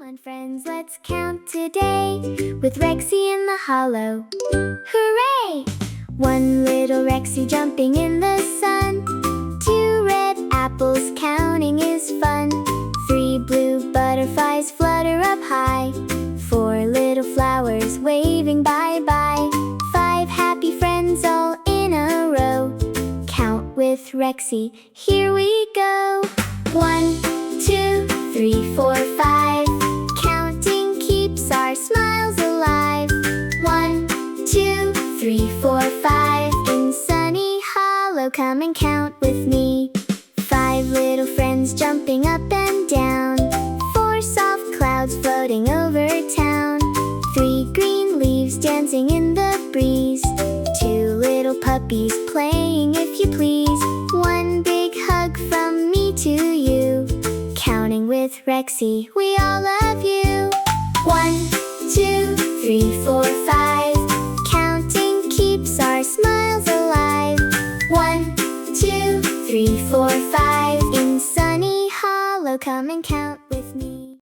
on, friends, let's count today with Rexi in the hollow. Hooray! One little Rexi jumping in the sun. Two red apples counting is fun. Three blue butterflies flutter up high. Four little flowers waving bye-bye. Five happy friends all in a row. Count with Rexi, here we go. 1, 2, 3, 4, 5. Counting keeps our smiles alive. 1, 2, 3, 4, 5. In sunny hollow, come and count with me. 5 little friends jumping up and down. 4 soft clouds floating over town. 3 green leaves dancing in the breeze. 2 little puppies playing, if you please. 1 big hug from me to you. Counting with Rexi, we all love you. 1, 2, 3, 4, 5. Counting keeps our smiles alive. 1, 2, 3, 4, 5. In sunny hollow, come and count